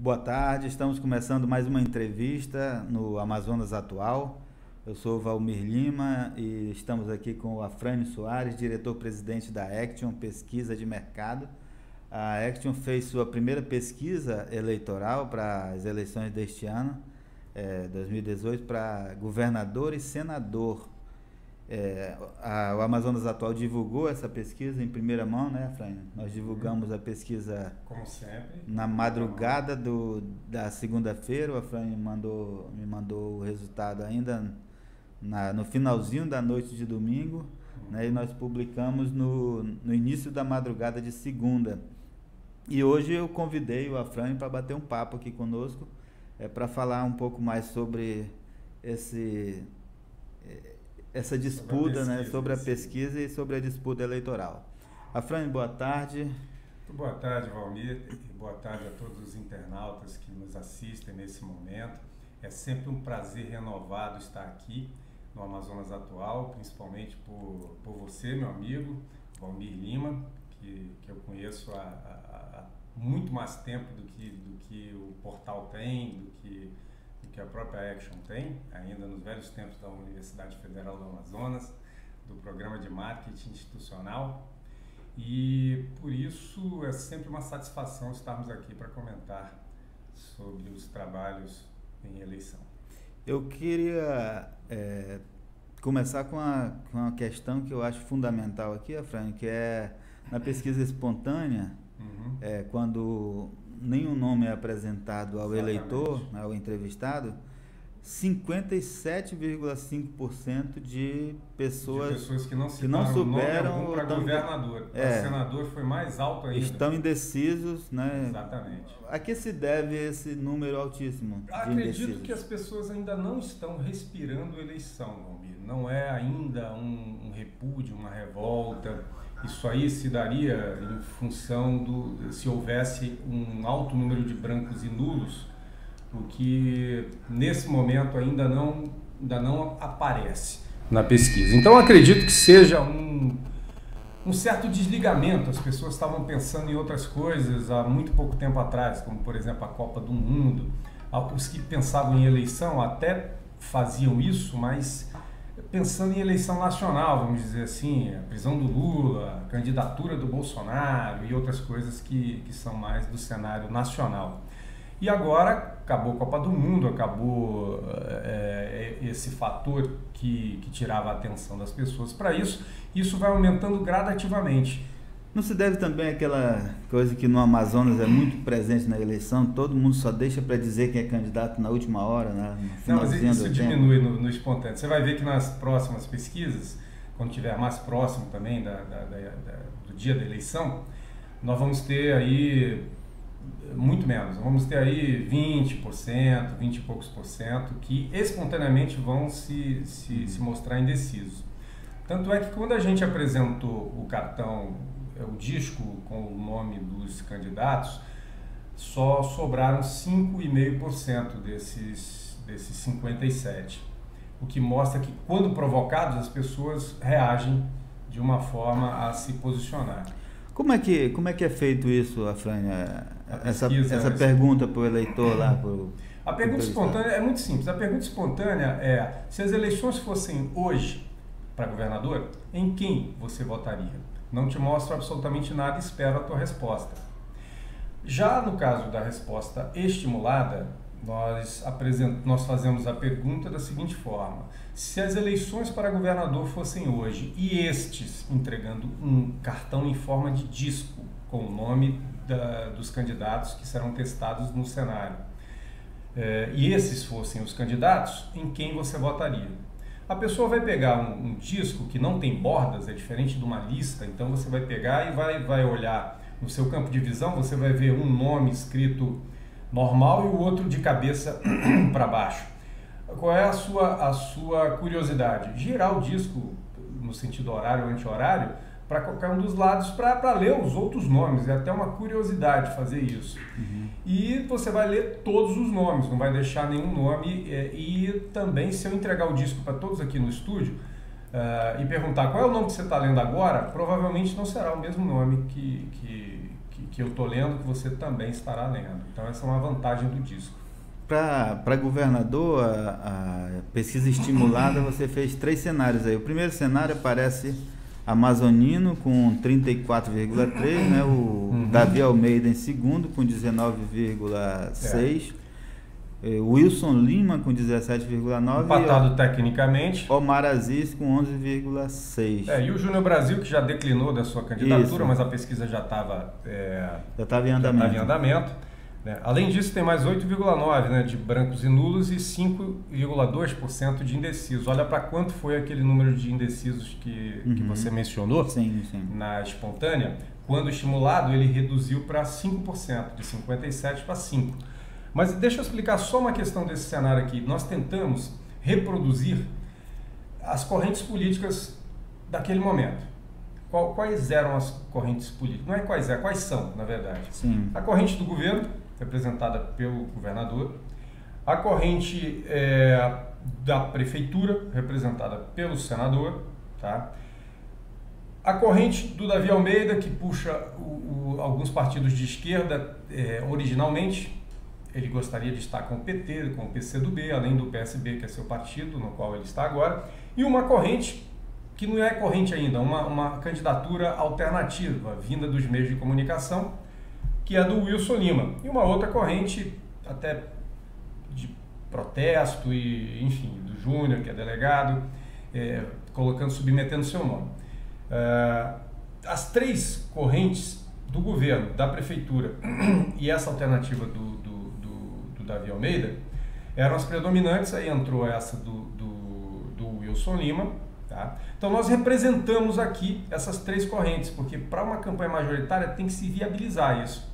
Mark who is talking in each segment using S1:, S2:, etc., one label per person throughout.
S1: Boa tarde, estamos começando mais uma entrevista no Amazonas Atual. Eu sou o Valmir Lima e estamos aqui com o Afrânio Soares, diretor-presidente da Action Pesquisa de Mercado. A Action fez sua primeira pesquisa eleitoral para as eleições deste ano, 2018, para governador e senador. O Amazonas Atual divulgou essa pesquisa em primeira mão, né, Afrânio? Nós divulgamos a pesquisa,
S2: como sempre,
S1: na madrugada da segunda-feira. O Afrânio me mandou o resultado ainda no finalzinho da noite de domingo, né, e nós publicamos no início da madrugada de segunda. E hoje eu convidei o Afrânio para bater um papo aqui conosco, para falar um pouco mais sobre essa disputa, sobre a pesquisa e sobre a disputa eleitoral. Afrânio, boa tarde.
S2: Muito boa tarde, Valmir, e boa tarde a todos os internautas que nos assistem nesse momento. É sempre um prazer renovado estar aqui no Amazonas Atual, principalmente por você, meu amigo, Valmir Lima, que eu conheço há muito mais tempo do que o portal tem, do que a própria Action tem, ainda nos velhos tempos da Universidade Federal do Amazonas, do programa de marketing institucional, e por isso é sempre uma satisfação estarmos aqui para comentar sobre os trabalhos em eleição.
S1: Eu queria começar com uma questão que eu acho fundamental aqui, Afrânio, que é na pesquisa espontânea, quando nenhum nome é apresentado ao eleitor, ao entrevistado, 57,5% de pessoas
S2: que não superam para governador. Para senador foi mais alto ainda.
S1: Estão indecisos, né?
S2: Exatamente.
S1: A que se deve esse número altíssimo de indecisos?
S2: Acredito que as pessoas ainda não estão respirando eleição, Valmir. Não é ainda um repúdio, uma revolta. Isso aí se daria em função se houvesse um alto número de brancos e nulos, o que nesse momento ainda não aparece na pesquisa. Então acredito que seja um certo desligamento. As pessoas estavam pensando em outras coisas há muito pouco tempo atrás, como por exemplo a Copa do Mundo. Os que pensavam em eleição até faziam isso, mas pensando em eleição nacional, vamos dizer assim, a prisão do Lula, a candidatura do Bolsonaro e outras coisas que são mais do cenário nacional. E agora acabou a Copa do Mundo, acabou esse fator que tirava a atenção das pessoas para isso. Isso vai aumentando gradativamente.
S1: Não se deve também àquela coisa que no Amazonas é muito presente na eleição, todo mundo só deixa para dizer quem é candidato na última hora, né?
S2: Não, mas isso diminui no espontâneo. Você vai ver que nas próximas pesquisas, quando estiver mais próximo também do dia da eleição, nós vamos ter aí muito menos. Vamos ter aí 20%, 20 e poucos por cento, que espontaneamente vão se mostrar indecisos. Tanto é que quando a gente apresentou o cartão, o disco com o nome dos candidatos, só sobraram 5,5% desses 57%. O que mostra que, quando provocados, as pessoas reagem de uma forma a se posicionar.
S1: Como é que é feito isso, Afrânio? Essa pergunta para o eleitor lá?
S2: A pergunta espontânea é muito simples. A pergunta espontânea é: se as eleições fossem hoje para governador, em quem você votaria? Não te mostra absolutamente nada, espero a tua resposta. Já no caso da resposta estimulada, nós fazemos a pergunta da seguinte forma: se as eleições para governador fossem hoje e estes entregando um cartão em forma de disco com o nome dos candidatos que serão testados no cenário, e esses fossem os candidatos, em quem você votaria? A pessoa vai pegar um disco que não tem bordas, é diferente de uma lista, então você vai pegar e vai olhar no seu campo de visão, você vai ver um nome escrito normal e o outro de cabeça para baixo. Qual é a sua curiosidade? Girar o disco no sentido horário ou anti-horário para qualquer um dos lados para ler os outros nomes. É até uma curiosidade fazer isso. E você vai ler todos os nomes, não vai deixar nenhum nome. E também, se eu entregar o disco para todos aqui no estúdio, e perguntar qual é o nome que você está lendo agora, provavelmente não será o mesmo nome que eu estou lendo, que você também estará lendo. Então essa é uma vantagem do disco.
S1: Para governador, a pesquisa estimulada, você fez 3 cenários aí. O primeiro cenário aparece amazonino com 34,3, né? O Davi Almeida em segundo com 19,6. Wilson Lima com 17,9.
S2: Empatado tecnicamente.
S1: Omar Aziz com 11,6.
S2: E o Júnior Brasil, que já declinou da sua candidatura, mas a pesquisa já estava
S1: em andamento.
S2: Né? Além disso, tem mais 8,9%, né, de brancos e nulos e 5,2% de indecisos. Olha para quanto foi aquele número de indecisos que você mencionou na espontânea. Quando estimulado, ele reduziu para 5%, de 57% para 5%. Mas deixa eu explicar só uma questão desse cenário aqui. Nós tentamos reproduzir as correntes políticas daquele momento. Quais eram as correntes políticas? Não é quais são, na verdade.
S1: Sim.
S2: A corrente do governo, representada pelo governador. A corrente da prefeitura, representada pelo senador. Tá? A corrente do Davi Almeida, que puxa alguns partidos de esquerda originalmente. Ele gostaria de estar com o PT, com o PCdoB, além do PSB, que é seu partido, no qual ele está agora. E uma corrente, que não é corrente ainda, uma candidatura alternativa, vinda dos meios de comunicação, que é do Wilson Lima. E uma outra corrente, até de protesto, e enfim, do Júnior, que é delegado, submetendo seu nome. As 3 correntes do governo, da prefeitura e essa alternativa do Davi Almeida eram as predominantes. Aí entrou essa do Wilson Lima. Tá? Então nós representamos aqui essas 3 correntes, porque para uma campanha majoritária tem que se viabilizar isso.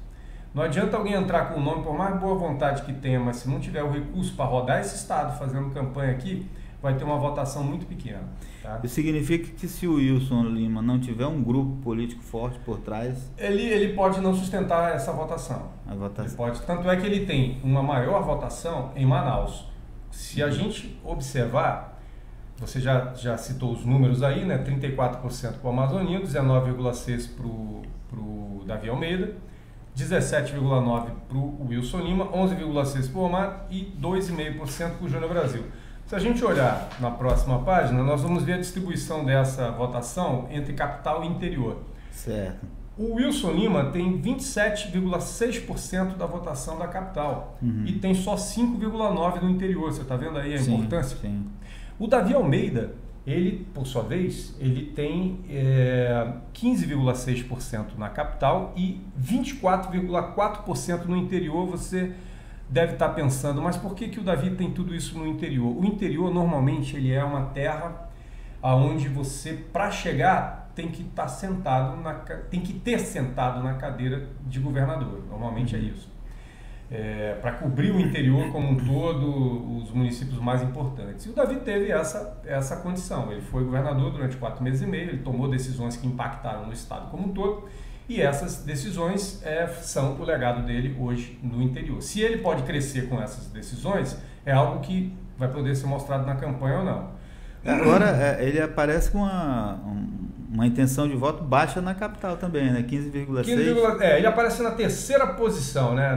S2: Não adianta alguém entrar com o nome, por mais boa vontade que tenha, mas se não tiver o recurso para rodar esse estado fazendo campanha aqui, vai ter uma votação muito pequena. Tá?
S1: Isso significa que se o Wilson Lima não tiver um grupo político forte por trás...
S2: Ele pode não sustentar essa votação. Ele pode, tanto é que ele tem uma maior votação em Manaus. Se a gente observar, você já citou os números aí, né? 34% para o Amazonino, 19,6% para o Davi Almeida, 17,9% para o Wilson Lima, 11,6% para o Omar e 2,5% para o Júnior Brasil. Se a gente olhar na próxima página, nós vamos ver a distribuição dessa votação entre capital e interior.
S1: Certo.
S2: O Wilson Lima tem 27,6% da votação da capital e tem só 5,9% no interior. Você está vendo aí a importância?
S1: Sim.
S2: O Davi Almeida, ele, por sua vez, ele tem 15,6% na capital e 24,4% no interior. Você deve estar pensando, mas por que o Davi tem tudo isso no interior? O interior, normalmente, ele é uma terra onde você, para chegar, tem que ter sentado na cadeira de governador. Normalmente é isso. Para cobrir o interior como um todo, os municípios mais importantes. E o Davi teve essa condição. Ele foi governador durante 4 meses e meio, ele tomou decisões que impactaram no estado como um todo, e essas decisões são o legado dele hoje no interior. Se ele pode crescer com essas decisões, é algo que vai poder ser mostrado na campanha ou não.
S1: Agora, ele aparece com uma intenção de voto baixa na capital também, né? 15,6%.
S2: Ele aparece na 3ª posição, né?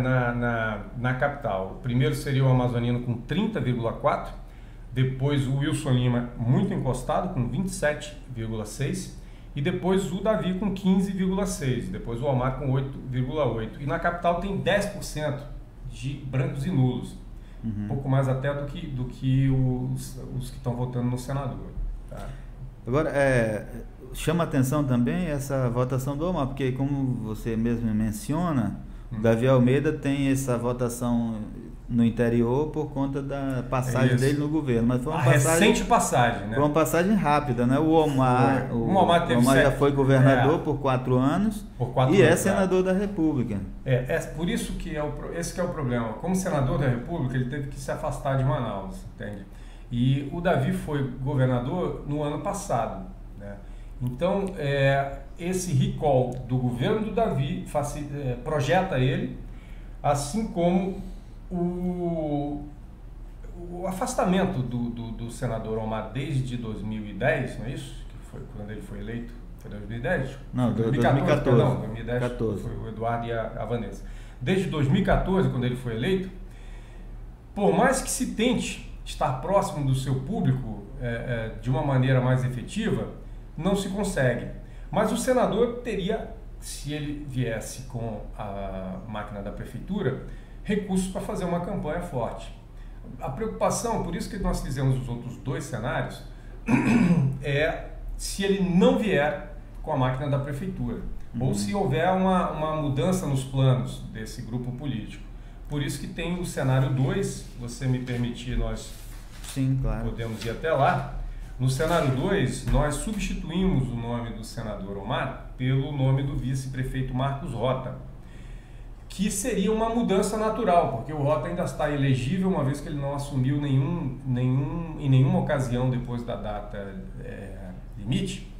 S2: na capital. O primeiro seria o Amazonino com 30,4%, depois o Wilson Lima muito encostado com 27,6%, e depois o Davi com 15,6%, depois o Omar com 8,8%. E na capital tem 10% de brancos e nulos. Um pouco mais até do que os que estão votando no senador. Tá?
S1: Agora, chama atenção também essa votação do Omar, porque como você mesmo menciona, o Davi Almeida tem essa votação no interior por conta da passagem dele no governo. Mas foi uma
S2: recente passagem, né?
S1: Foi uma passagem rápida, né? O Omar já foi governador por 4 anos e é senador da República.
S2: Por isso que esse que é o problema. Como senador da República, ele teve que se afastar de Manaus, entende? E o Davi foi governador no ano passado, né? Então, esse recall do governo do Davi projeta ele, assim como o afastamento do senador Omar desde 2010, não é isso? Que foi quando ele foi eleito? Foi 2010?
S1: Não,
S2: 2014. Perdão, 2010
S1: 14.
S2: Foi o Eduardo e a Vanessa. Desde 2014, quando ele foi eleito, por mais que se tente estar próximo do seu público de uma maneira mais efetiva, não se consegue. Mas o senador teria, se ele viesse com a máquina da prefeitura, recursos para fazer uma campanha forte. A preocupação, por isso que nós fizemos os outros dois cenários, é se ele não vier com a máquina da prefeitura, ou se houver uma mudança nos planos desse grupo político. Por isso que tem o cenário 2, você me permitir, nós
S1: Sim, claro.
S2: podemos ir até lá. No cenário 2, nós substituímos o nome do senador Omar pelo nome do vice-prefeito Marcos Rota, que seria uma mudança natural, porque o Rota ainda está elegível, uma vez que ele não assumiu em nenhuma ocasião depois da data limite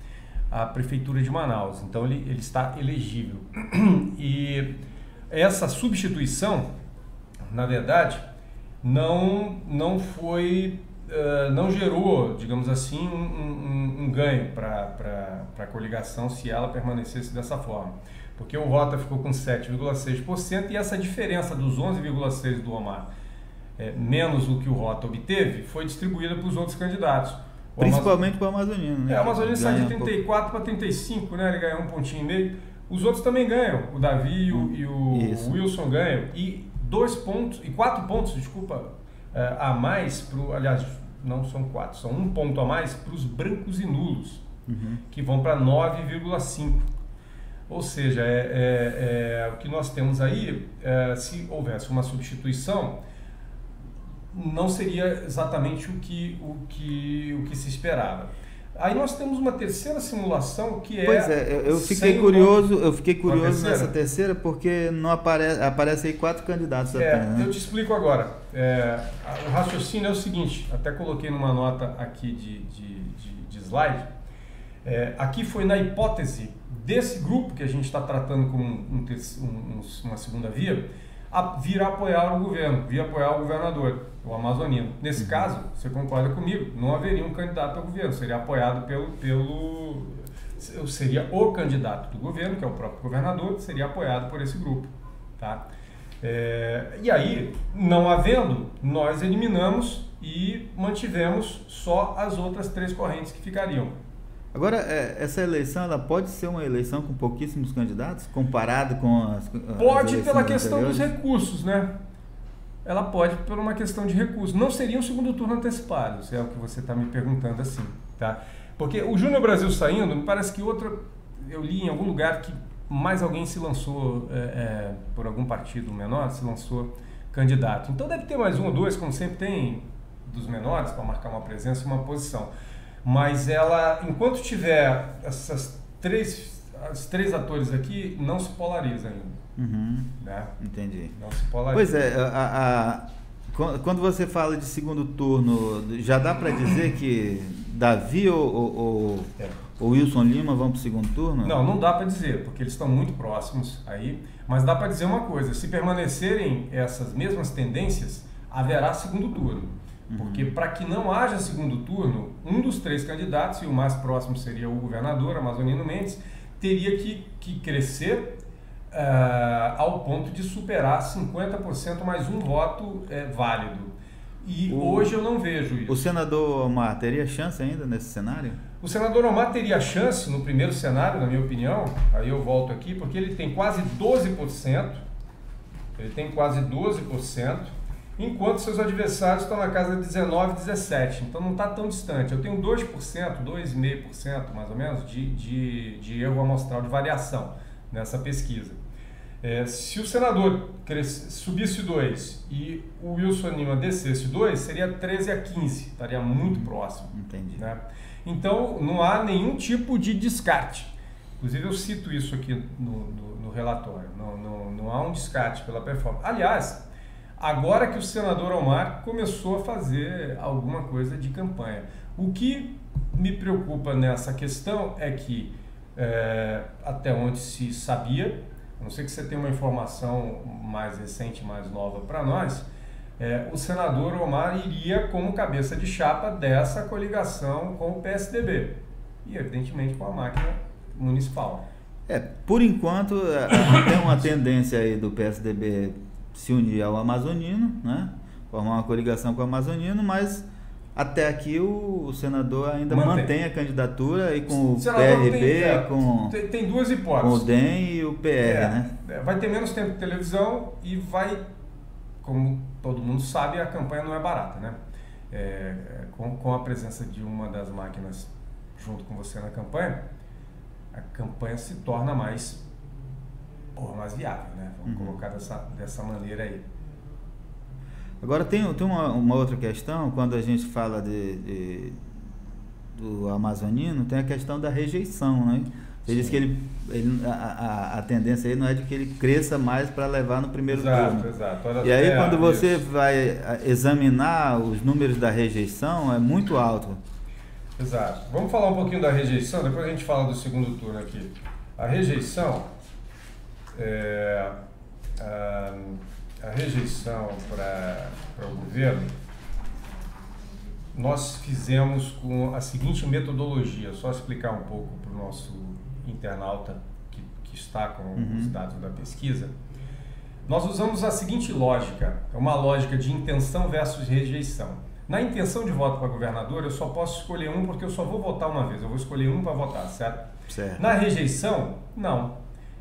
S2: a prefeitura de Manaus. Então ele está elegível. E essa substituição, na verdade, não gerou, digamos assim, um ganho para a coligação se ela permanecesse dessa forma. Porque o Rota ficou com 7,6% e essa diferença dos 11,6% do Omar, menos o que o Rota obteve, foi distribuída para os outros candidatos.
S1: Principalmente para o Amazonino, né?
S2: O Amazonino sai de 34 para 35, né? Ele ganha 1,5 ponto. Os outros também ganham. O Davi e o Wilson ganham. E 4 pontos, a mais, aliás, não são 4, são 1 ponto a mais para os brancos e nulos, que vão para 9,5. Ou seja, o que nós temos aí, se houvesse uma substituição, não seria exatamente o que se esperava. Aí nós temos uma terceira simulação que é...
S1: Pois é, eu fiquei curioso nessa terceira porque não aparece aí 4 candidatos apenas. Né?
S2: Eu te explico agora. O raciocínio é o seguinte, até coloquei numa nota aqui de slide. Aqui foi na hipótese desse grupo que a gente está tratando como uma segunda via, vir apoiar o governo, vir apoiar o governador, o amazonino. Nesse caso, você concorda comigo, não haveria um candidato ao governo, seria apoiado seria o candidato do governo, que é o próprio governador, seria apoiado por esse grupo. Tá? E aí, não havendo, nós eliminamos e mantivemos só as outras 3 correntes que ficariam.
S1: Agora, essa eleição, ela pode ser uma eleição com pouquíssimos candidatos, comparado com as
S2: Pode pela questão dos recursos, né? Ela pode por uma questão de recursos. Não seria um segundo turno antecipado, se é o que você está me perguntando assim, tá? Porque o Júnior Brasil saindo, me parece que eu li em algum lugar que mais alguém se lançou, por algum partido menor, se lançou candidato. Então deve ter mais 1 ou 2, como sempre tem dos menores, para marcar uma presença e uma posição. Mas ela, enquanto tiver os 3 atores aqui, não se polariza ainda. Né?
S1: Entendi.
S2: Não se polariza.
S1: Pois é, quando você fala de segundo turno, já dá para dizer que Davi ou Wilson Lima vão para o segundo turno?
S2: Não dá para dizer, porque eles estão muito próximos aí. Mas dá para dizer uma coisa, se permanecerem essas mesmas tendências, haverá segundo turno. Porque para que não haja segundo turno, um dos 3 candidatos, e o mais próximo seria o governador, Amazonino Mendes, teria que crescer ao ponto de superar 50% mais um voto válido. E hoje eu não vejo isso.
S1: O senador Omar teria chance ainda nesse cenário?
S2: O senador Omar teria chance no primeiro cenário, na minha opinião, aí eu volto aqui, porque ele tem quase 12%, enquanto seus adversários estão na casa de 19%, 17%. Então não está tão distante. Eu tenho 2%, 2,5% mais ou menos de erro amostral, de variação nessa pesquisa. Se o senador subisse 2 e o Wilson Lima descesse 2, seria 13-15, estaria muito próximo.
S1: Entendi.
S2: Né? Então não há nenhum tipo de descarte. Inclusive eu cito isso aqui no relatório. Não há um descarte pela performance. Aliás, agora que o senador Omar começou a fazer alguma coisa de campanha. O que me preocupa nessa questão é que, até onde se sabia, a não ser que você tenha uma informação mais recente, mais nova para nós, o senador Omar iria como cabeça de chapa dessa coligação com o PSDB e, evidentemente, com a máquina municipal.
S1: Por enquanto, tem uma tendência aí do PSDB se unir ao amazonino, né? Formar uma coligação com o amazonino, mas até aqui o senador ainda mantém a candidatura e com o PRB,
S2: tem duas hipóteses.
S1: Com o DEM e o PR, né?
S2: Vai ter menos tempo de televisão e vai, como todo mundo sabe, a campanha não é barata, né? Com a presença de uma das máquinas junto com você na campanha, a campanha se torna mais viável, né? Vamos colocar dessa maneira aí.
S1: Agora tem uma outra questão, quando a gente fala do amazonino, tem a questão da rejeição, né? Você diz que a tendência aí não é de que ele cresça mais para levar no primeiro turno.
S2: Exato.
S1: E aí quando você vai examinar os números da rejeição, é muito alto.
S2: Exato. Vamos falar um pouquinho da rejeição, depois a gente fala do segundo turno aqui. A rejeição para o governo, nós fizemos com a seguinte metodologia, só explicar um pouco para o nosso internauta que está com os dados da pesquisa. Nós usamos a seguinte lógica, uma lógica de intenção versus rejeição. Na intenção de voto para governador, eu só posso escolher um porque eu só vou votar uma vez, eu vou escolher um para votar, certo? Na rejeição, não.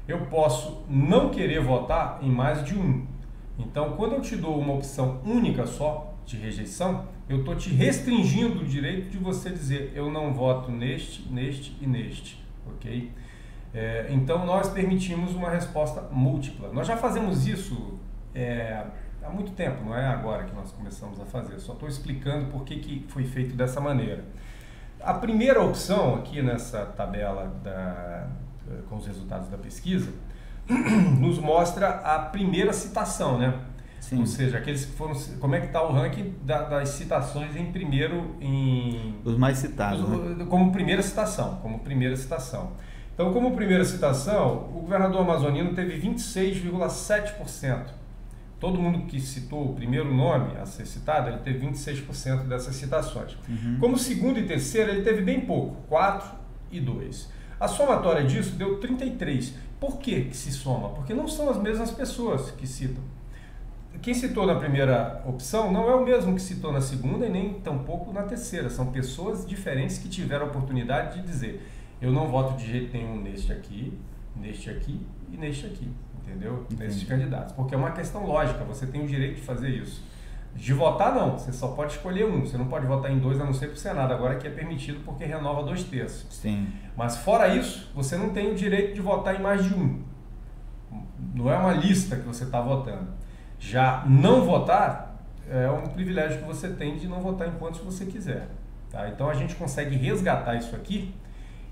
S2: Eu posso não querer votar em mais de um. Então, quando eu te dou uma opção única só de rejeição, eu estou te restringindo o direito de você dizer eu não voto neste, neste e neste, ok? Então, nós permitimos uma resposta múltipla. Nós já fazemos isso há muito tempo, não é agora que nós começamos a fazer. Só estou explicando por que foi feito dessa maneira. A primeira opção aqui nessa tabela com os resultados da pesquisa nos mostra a primeira citação, né? Sim. Ou seja, aqueles que foram... Como é que está o ranking das citações em primeiro...
S1: Os mais citados, né?
S2: Como primeira citação. Então, como primeira citação, o governador amazonino teve 26,7%. Todo mundo que citou o primeiro nome a ser citado, ele teve 26% dessas citações. Como segundo e terceiro, ele teve bem pouco, 4 e 2. A somatória disso deu 33. Por que se soma? Porque não são as mesmas pessoas que citam. Quem citou na primeira opção não é o mesmo que citou na segunda e nem tampouco na terceira. São pessoas diferentes que tiveram a oportunidade de dizer eu não voto de jeito nenhum neste aqui e neste aqui. Entendeu? Nesses candidatos. Porque é uma questão lógica, você tem o direito de fazer isso. De votar, não. Você só pode escolher um. Você não pode votar em dois, a não ser para o Senado. Agora que é permitido porque renova 2/3.
S1: Sim.
S2: Mas fora isso, você não tem o direito de votar em mais de um. Não é uma lista que você está votando. Já não votar é um privilégio que você tem de não votar em quantos você quiser. Tá? Então a gente consegue resgatar isso aqui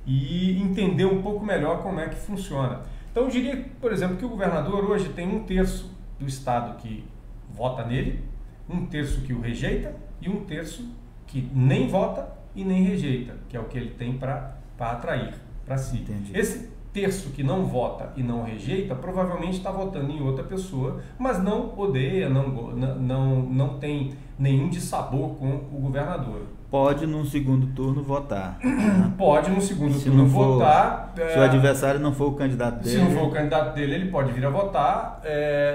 S2: e entender um pouco melhor como é que funciona. Então eu diria, por exemplo, que o governador hoje tem 1/3 do estado que vota nele, 1/3 que o rejeita e 1/3 que nem vota e nem rejeita, que é o que ele tem para atrair para si.
S1: Entendi.
S2: Esse terço que não vota e não rejeita provavelmente está votando em outra pessoa, mas não odeia, não tem nenhum dissabor com o governador.
S1: Pode num segundo turno votar.
S2: Pode no segundo turno votar.
S1: Se o adversário não for o candidato dele.
S2: Se não for o candidato dele, ele pode vir a votar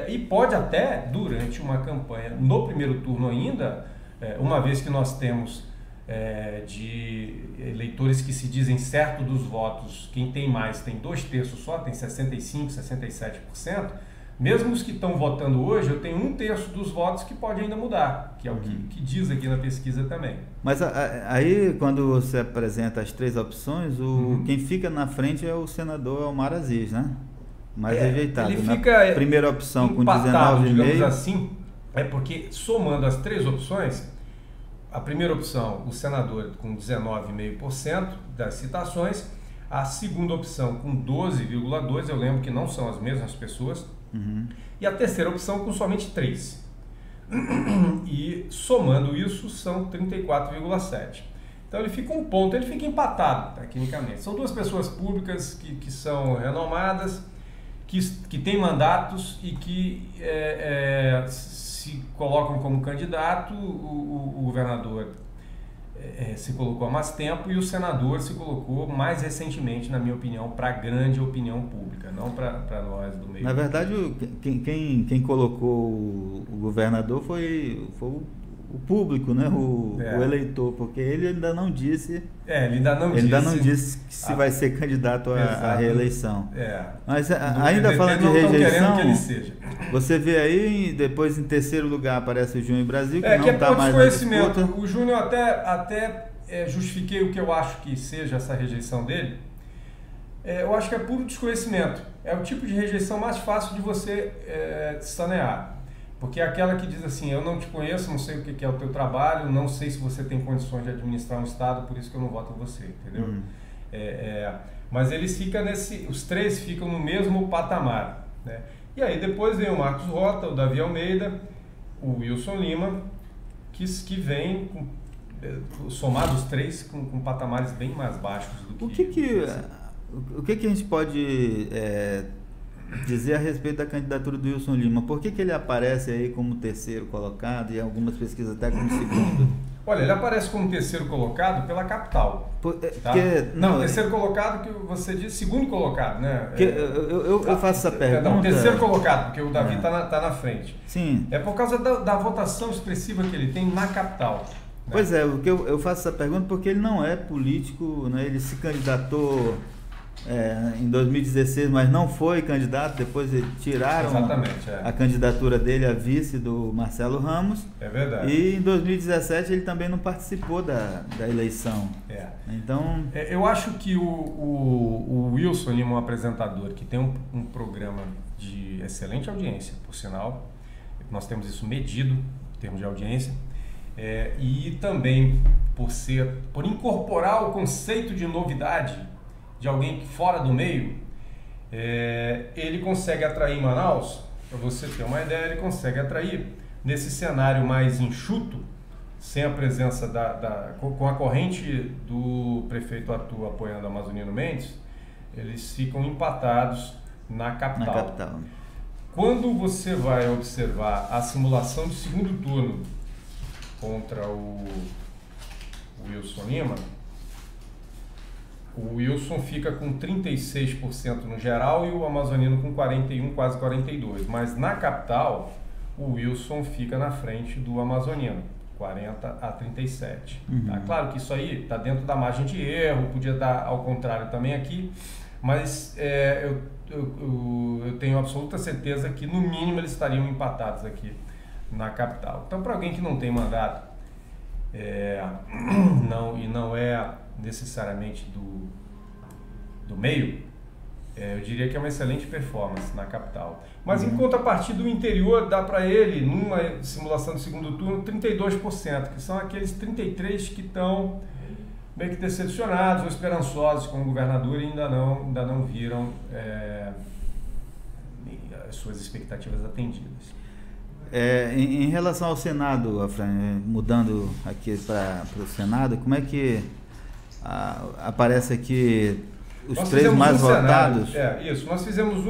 S2: e pode até, durante uma campanha, no primeiro turno ainda, uma vez que nós temos de eleitores que se dizem certo dos votos, quem tem mais tem 2/3 só, tem 65%, 67%. Mesmo os que estão votando hoje, eu tenho 1/3 dos votos que pode ainda mudar, que é o que diz aqui na pesquisa também.
S1: Mas aí, quando você apresenta as três opções, quem fica na frente é o senador Omar Aziz, né? Mais rejeitado.
S2: Ele fica
S1: primeira opção com
S2: 19,5%. Digamos assim, porque somando as três opções, a primeira opção, o senador com 19,5% das citações, a segunda opção com 12,2%, eu lembro que não são as mesmas pessoas, e a terceira opção com somente 3%. E somando isso são 34,7%. Então ele fica um ponto, ele fica empatado tecnicamente. São duas pessoas públicas que são renomadas que têm mandatos e que se colocam como candidato. O governador se colocou há mais tempo e o senador se colocou mais recentemente, na minha opinião, para a grande opinião pública, não para nós do meio.
S1: Na verdade, quem colocou o governador foi o público, né? O eleitor, porque ele ainda não disse. Ele ainda não disse que se vai ser candidato à reeleição. Mas ainda falando de rejeição,
S2: que ele seja.
S1: Você vê aí, depois em terceiro lugar aparece o Júnior Brasil, que não
S2: é
S1: está
S2: por
S1: mais
S2: desconhecimento. O Júnior até justifiquei o que eu acho que seja essa rejeição dele. Eu acho que é puro desconhecimento. É o tipo de rejeição mais fácil de você sanear. Porque é aquela que diz assim, eu não te conheço, não sei o que é o teu trabalho, não sei se você tem condições de administrar um Estado, por isso que eu não voto em você, entendeu? Mas eles ficam os três ficam no mesmo patamar, né? E aí depois vem o Marcos Rota, o Davi Almeida, o Wilson Lima, que vem, somados três, com patamares bem mais baixos do que...
S1: O que a gente pode dizer a respeito da candidatura do Wilson Lima? Por que ele aparece aí como terceiro colocado e em algumas pesquisas até como segundo?
S2: Olha, ele aparece como terceiro colocado pela capital. Terceiro colocado que você diz, segundo colocado, né?
S1: Eu faço essa pergunta...
S2: Não, terceiro colocado, porque o Davi está na frente.
S1: Sim.
S2: É por causa da votação expressiva que ele tem na capital. Né?
S1: Pois é, eu faço essa pergunta porque ele não é político, né? Ele se candidatou em 2016, mas não foi candidato, depois tiraram a candidatura dele a vice do Marcelo Ramos.
S2: É verdade.
S1: E em 2017 ele também não participou da eleição. Então...
S2: eu acho que o Wilson Lima é um apresentador que tem um programa de excelente audiência, por sinal. Nós temos isso medido em termos de audiência. E também por incorporar o conceito de novidade de alguém fora do meio, ele consegue atrair Manaus. Para você ter uma ideia, ele consegue atrair nesse cenário mais enxuto, sem a presença com a corrente do prefeito Arthur apoiando Amazonino Mendes, eles ficam empatados na capital. Quando você vai observar a simulação de segundo turno contra o Wilson Lima, o Wilson fica com 36% no geral e o amazonino com 41%, quase 42%. Mas na capital, o Wilson fica na frente do amazonino, 40-37%. Tá? Claro que isso aí está dentro da margem de erro, podia dar ao contrário também aqui, mas eu tenho absoluta certeza que no mínimo eles estariam empatados aqui na capital. Então, para alguém que não tem mandato não é necessariamente do meio, eu diria que é uma excelente performance na capital. Mas em contrapartida, o interior dá para ele, numa simulação de segundo turno, 32%, que são aqueles 33% que estão meio que decepcionados ou esperançosos com o governador e ainda não viram as suas expectativas atendidas.
S1: Em relação ao Senado, Afran, mudando aqui para o Senado, como é que aparece aqui os três mais votados?
S2: Isso. Nós fizemos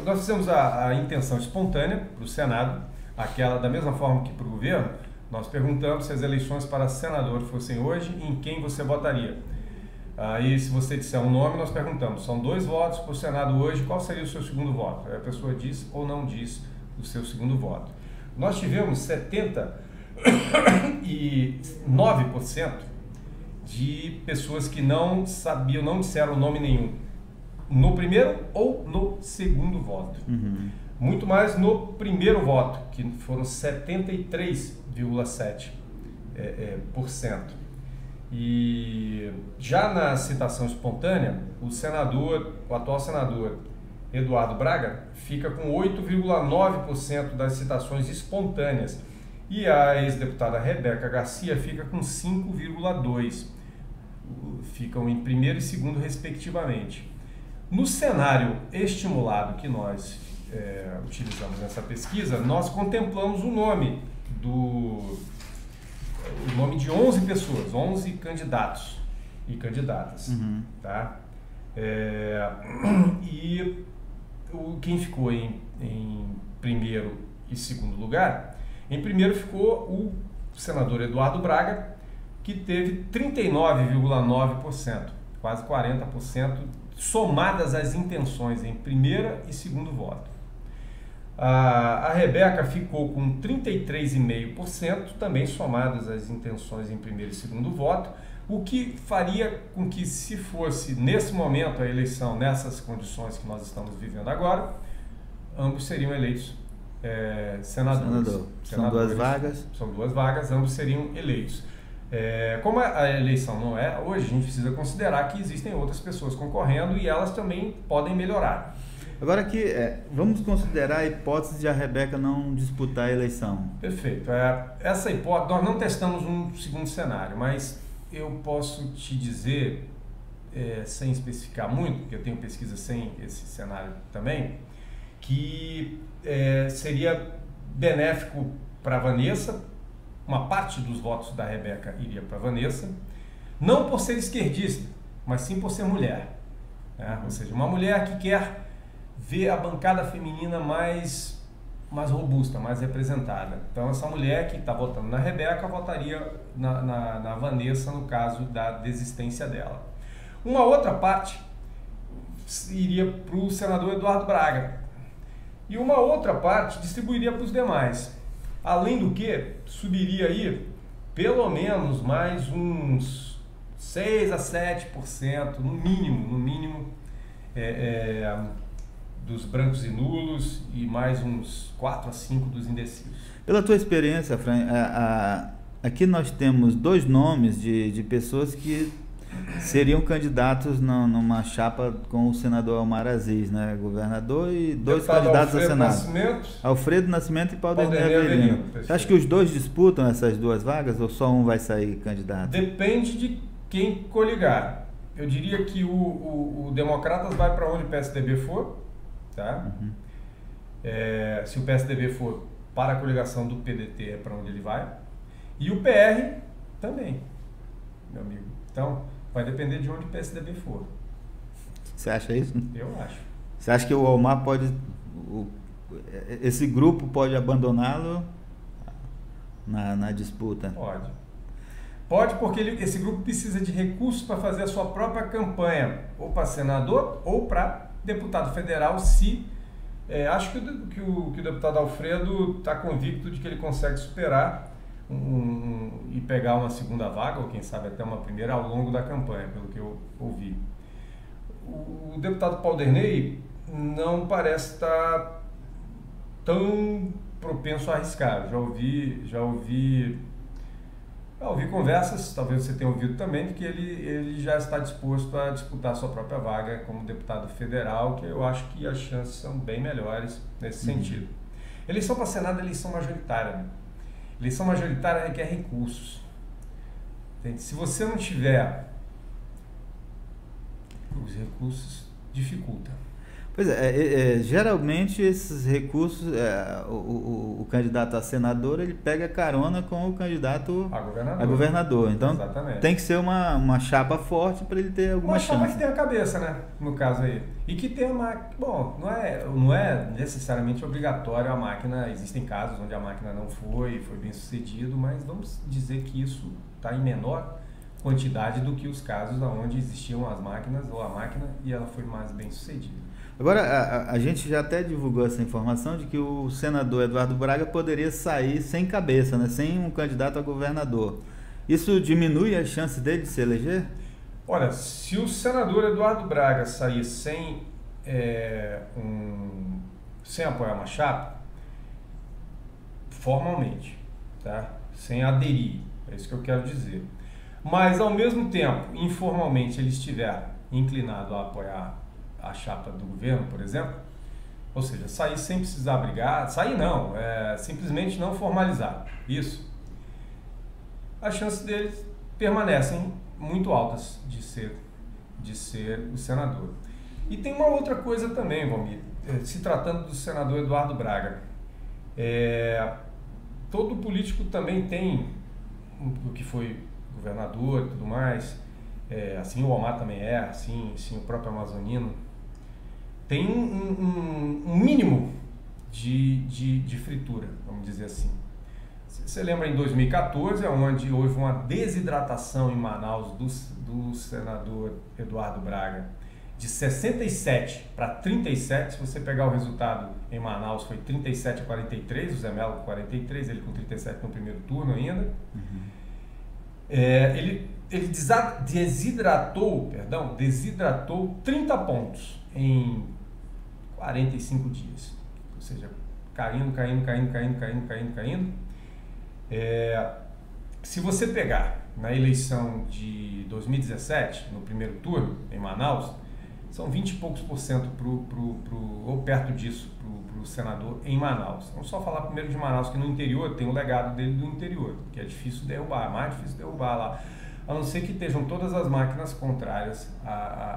S2: nós fizemos a intenção espontânea para o Senado, aquela da mesma forma que para o governo. Nós perguntamos se as eleições para senador fossem hoje, em quem você votaria. Aí, se você disser um nome, nós perguntamos, são 2 votos para o Senado hoje, qual seria o seu segundo voto? Aí a pessoa diz ou não diz o seu segundo voto. Nós tivemos 79% de pessoas que não sabiam, não disseram nome nenhum, no primeiro ou no segundo voto. Muito mais no primeiro voto, que foram 73,7%. E já na citação espontânea, o atual senador Eduardo Braga fica com 8,9% das citações espontâneas e a ex-deputada Rebeca Garcia fica com 5,2%. Ficam em primeiro e segundo respectivamente. No cenário estimulado que nós utilizamos nessa pesquisa, nós contemplamos o nome de 11 pessoas, 11 candidatos e candidatas, tá? E quem ficou em primeiro e segundo lugar, em primeiro ficou o senador Eduardo Braga, que teve 39,9%, quase 40%, somadas as intenções em primeira e segundo voto. A Rebeca ficou com 33,5%, também somadas as intenções em primeiro e segundo voto, o que faria com que, se fosse nesse momento a eleição, nessas condições que nós estamos vivendo agora, ambos seriam eleitos senadores.
S1: São duas vagas.
S2: São duas vagas, ambos seriam eleitos. Como a eleição não é hoje, a gente precisa considerar que existem outras pessoas concorrendo e elas também podem melhorar.
S1: Agora aqui, vamos considerar a hipótese de a Rebeca não disputar a eleição.
S2: Perfeito. Essa hipótese, nós não testamos um segundo cenário, mas eu posso te dizer, sem especificar muito, porque eu tenho pesquisa sem esse cenário também, que seria benéfico para a Vanessa, uma parte dos votos da Rebeca iria para a Vanessa, não por ser esquerdista, mas sim por ser mulher. Ou seja, uma mulher que quer ver a bancada feminina mais robusta, mais representada. Então, essa mulher que está votando na Rebeca votaria na Vanessa no caso da desistência dela. Uma outra parte iria para o senador Eduardo Braga. E uma outra parte distribuiria para os demais. Além do que, subiria aí pelo menos mais uns 6 a 7%, no mínimo, dos brancos e nulos e mais uns 4 a 5 dos indecisos.
S1: Pela tua experiência, Fran, aqui nós temos dois nomes de pessoas que seriam candidatos numa chapa com o senador Omar Aziz, né? Governador, e dois candidatos a Senado. Alfredo Nascimento e Paulderney Avelino. Você acha que os dois disputam essas duas vagas ou só um vai sair candidato?
S2: Depende de quem coligar. Eu diria que o Democratas vai para onde o PSDB for, tá? Uhum. Se o PSDB for para a coligação do PDT, é para onde ele vai. E o PR também, meu amigo. Então, vai depender de onde o PSDB for.
S1: Você acha isso?
S2: Eu acho.
S1: Você acha que o Omar pode... esse grupo pode abandoná-lo na disputa?
S2: Pode, porque esse grupo precisa de recursos para fazer a sua própria campanha, ou para senador ou para deputado federal, se... acho que o deputado Alfredo está convicto de que ele consegue superar e pegar uma segunda vaga, ou quem sabe até uma primeira, ao longo da campanha, pelo que eu ouvi. O deputado Paulderney não parece estar tão propenso a arriscar. Já ouvi conversas, talvez você tenha ouvido também, de que ele já está disposto a disputar a sua própria vaga como deputado federal, que eu acho que as chances são bem melhores nesse sentido. Eleição para Senado é eleição majoritária, né? Eleição majoritária requer recursos. Entende? Se você não tiver os recursos, dificulta.
S1: Pois geralmente esses recursos, o candidato a senador, ele pega carona com o candidato a governador. Então, exatamente, tem que ser uma chapa forte para ele ter alguma chance.
S2: Uma chapa que tenha a cabeça, né? No caso aí. E que tenha bom, não é necessariamente obrigatório a máquina. Existem casos onde a máquina não foi bem sucedido, mas vamos dizer que isso está em menor quantidade do que os casos onde existiam as máquinas ou a máquina e ela foi mais bem sucedida.
S1: Agora, a gente já até divulgou essa informação de que o senador Eduardo Braga poderia sair sem cabeça, né? Sem um candidato a governador. Isso diminui a chance dele de se eleger?
S2: Olha, se o senador Eduardo Braga sair sem apoiar uma chapa, formalmente, tá? Sem aderir, é isso que eu quero dizer. Mas, ao mesmo tempo, informalmente, ele estiver inclinado a apoiar a chapa do governo, por exemplo, ou seja, sair sem precisar brigar, sair não, simplesmente não formalizar, isso, as chances deles permanecem muito altas de ser o senador. E tem uma outra coisa também, Valmir, se tratando do senador Eduardo Braga, todo político também tem, o que foi governador e tudo mais, assim o Omar também assim o próprio Amazonino, tem um mínimo de fritura, vamos dizer assim. Você lembra em 2014, onde houve uma desidratação em Manaus do senador Eduardo Braga, de 67 para 37, se você pegar o resultado em Manaus foi 37 a 43, o Zé Melo com 43, ele com 37 no primeiro turno ainda. Uhum. Ele desidratou 30 pontos em 45 dias, ou seja, caindo. Se você pegar na eleição de 2017, no primeiro turno, em Manaus, são 20 e poucos % ou perto disso para o senador em Manaus. Vamos só falar primeiro de Manaus, que no interior tem o legado dele do interior, que é difícil derrubar, mais difícil derrubar lá, a não ser que estejam todas as máquinas contrárias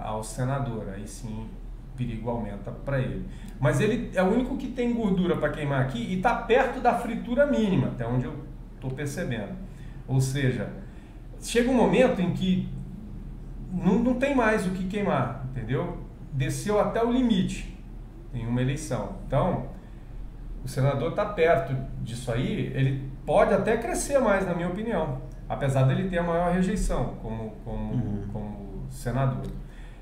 S2: ao senador, aí sim o perigo aumenta para ele. Mas ele é o único que tem gordura para queimar aqui e está perto da fritura mínima, até onde eu estou percebendo. Ou seja, chega um momento em que não tem mais o que queimar, entendeu? Desceu até o limite em uma eleição. Então, o senador está perto disso aí, ele pode até crescer mais, na minha opinião, apesar dele ter a maior rejeição como senador.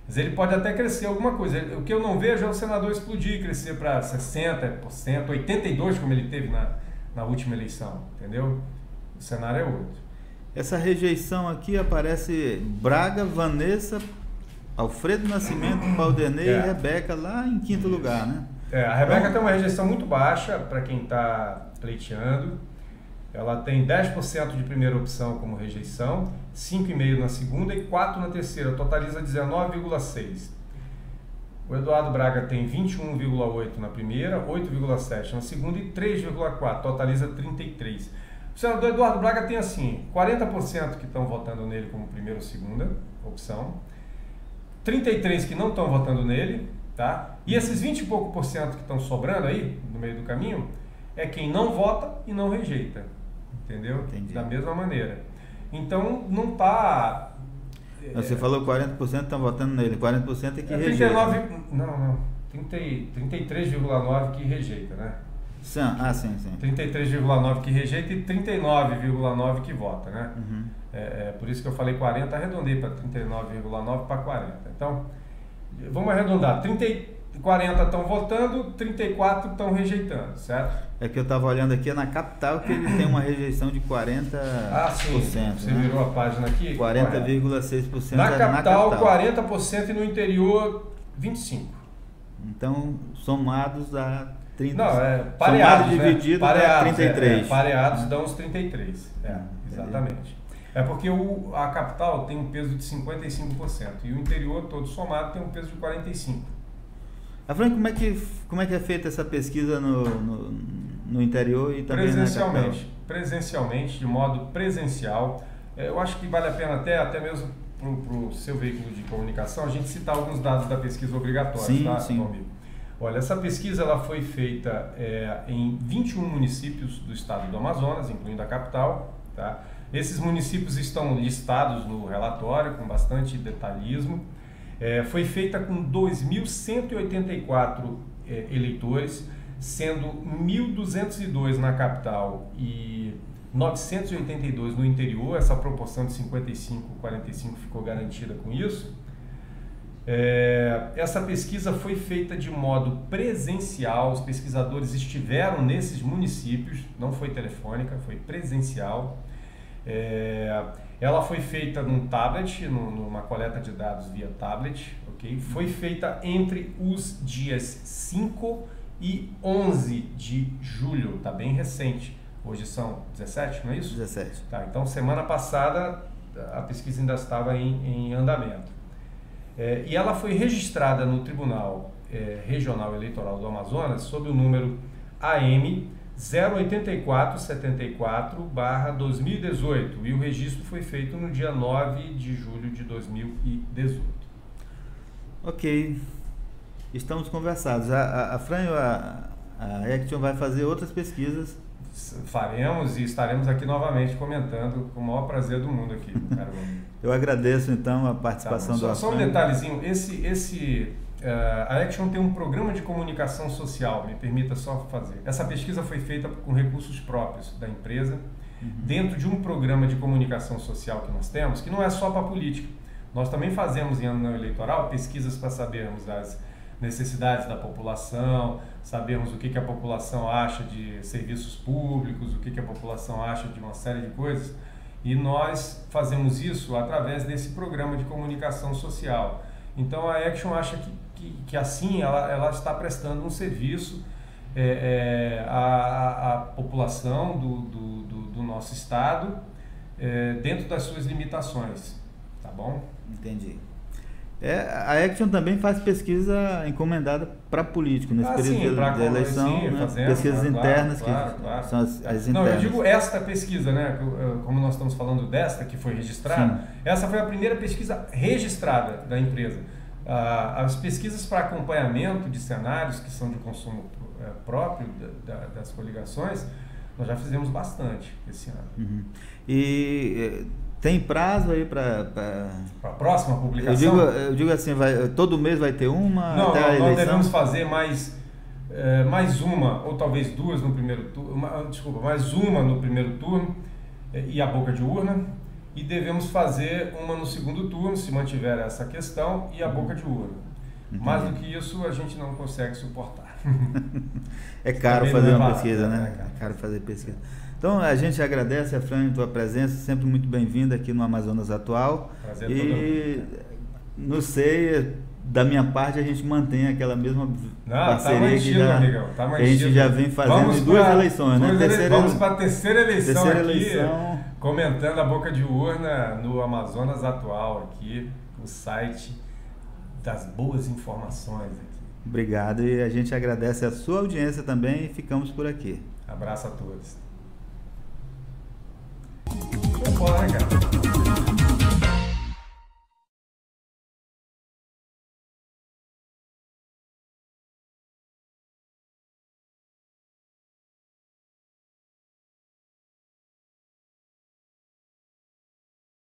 S2: Mas ele pode até crescer alguma coisa. O que eu não vejo é o senador explodir e crescer para 60%, 82%, como ele teve na última eleição, entendeu? O cenário é outro.
S1: Essa rejeição aqui aparece Braga, Vanessa, Alfredo Nascimento, Valdernei e Rebeca lá em quinto lugar, né?
S2: A Rebeca tem uma rejeição muito baixa para quem está pleiteando. Ela tem 10% de primeira opção como rejeição, 5,5% na segunda e 4% na terceira, totaliza 19,6%. O Eduardo Braga tem 21,8% na primeira, 8,7% na segunda e 3,4%, totaliza 33%. O senador Eduardo Braga tem assim, 40% que estão votando nele como primeira ou segunda opção, 33% que não estão votando nele, tá? E esses 20 e pouco % que estão sobrando aí, no meio do caminho, é quem não vota e não rejeita, entendeu?
S1: Entendi.
S2: Da mesma maneira. Então, não está...
S1: Você falou 40% estão votando nele, 40% é que rejeita.
S2: 33,9% que rejeita, né?
S1: Sim.
S2: 33,9% que rejeita e 39,9% que vota, né?
S1: Uhum.
S2: Por isso que eu falei 40%, arredondei para 39,9% para 40%. Então, vamos arredondar. 40 estão votando, 34 estão rejeitando, certo?
S1: É que eu estava olhando aqui, na capital, que ele tem uma rejeição de 40%.
S2: Sim. Você virou a página aqui?
S1: 40,6%
S2: na capital, 40% e no interior, 25%.
S1: Então, somados dá 30%.
S2: Não, pareados,
S1: somado dividido dá 33%.
S2: Pareados dão os 33%. Exatamente. É porque a capital tem um peso de 55% e o interior todo somado tem um peso de 45%.
S1: Afrânio, como é que é feita essa pesquisa no interior e também na capital?
S2: Presencialmente, de modo presencial. Eu acho que vale a pena até mesmo para o seu veículo de comunicação a gente citar alguns dados da pesquisa obrigatória,
S1: sim.
S2: Meu amigo? Olha, essa pesquisa ela foi feita em 21 municípios do estado do Amazonas, incluindo a capital, tá? Esses municípios estão listados no relatório com bastante detalhismo. Foi feita com 2.184 eleitores, sendo 1.202 na capital e 982 no interior. Essa proporção de 55-45 ficou garantida com isso. Essa pesquisa foi feita de modo presencial, os pesquisadores estiveram nesses municípios, não foi telefônica, foi presencial. Ela foi feita num tablet, numa coleta de dados via tablet, ok? Foi feita entre os dias 5 e 11 de julho, tá bem recente. Hoje são 17, não é isso?
S1: 17.
S2: Tá, então semana passada a pesquisa ainda estava em andamento. E ela foi registrada no Tribunal Regional Eleitoral do Amazonas sob o número AM 08474/2018 e o registro foi feito no dia 9 de julho de 2018.
S1: Ok, estamos conversados. A Franho, a Action vai fazer outras pesquisas
S2: faremos e estaremos aqui novamente comentando com o maior prazer do mundo aqui, cara.
S1: Eu agradeço então a participação do
S2: Só um detalhezinho, a Action tem um programa de comunicação social, me permita só fazer. Essa pesquisa foi feita com recursos próprios da empresa, dentro de um programa de comunicação social que nós temos, que não é só para política. Nós também fazemos em ano eleitoral pesquisas para sabermos as necessidades da população, sabermos o que a população acha de serviços públicos, o que a população acha de uma série de coisas, e nós fazemos isso através desse programa de comunicação social. Então a Action acha que assim ela está prestando um serviço à população do nosso estado, dentro das suas limitações, tá bom?
S1: Entendi. A Action também faz pesquisa encomendada para político, nesse período de eleição, sim, né?
S2: Fazemos,
S1: pesquisas internas,
S2: claro.
S1: São as internas.
S2: Não, eu digo esta pesquisa, né? Como nós estamos falando desta, que foi registrada, sim. Essa foi a primeira pesquisa registrada da empresa. As pesquisas para acompanhamento de cenários que são de consumo próprio das coligações, nós já fizemos bastante esse ano.
S1: Uhum. E tem prazo aí para
S2: a próxima publicação?
S1: Eu digo assim, todo mês vai ter uma?
S2: Não,
S1: até a eleição?
S2: Nós devemos fazer mais uma, ou talvez duas no primeiro turno, mais uma no primeiro turno e a boca de urna, e devemos fazer uma no segundo turno, se mantiver essa questão, e a boca de urna. Entendi. Mais do que isso, a gente não consegue suportar.
S1: É caro fazer uma pesquisa, né? É caro fazer pesquisa. Então, a gente agradece, Afrânio, a tua presença, sempre muito bem-vinda aqui no Amazonas Atual.
S2: Prazer
S1: e não sei, da minha parte, a gente mantém aquela mesma parceria
S2: tá
S1: que a gente já vem fazendo em duas eleições, né?
S2: Vamos para a terceira eleição comentando a boca de urna no Amazonas Atual, aqui, o site das boas informações. Aqui.
S1: Obrigado, e a gente agradece a sua audiência também e ficamos por aqui.
S2: Abraço a todos. Vamos embora, né, cara?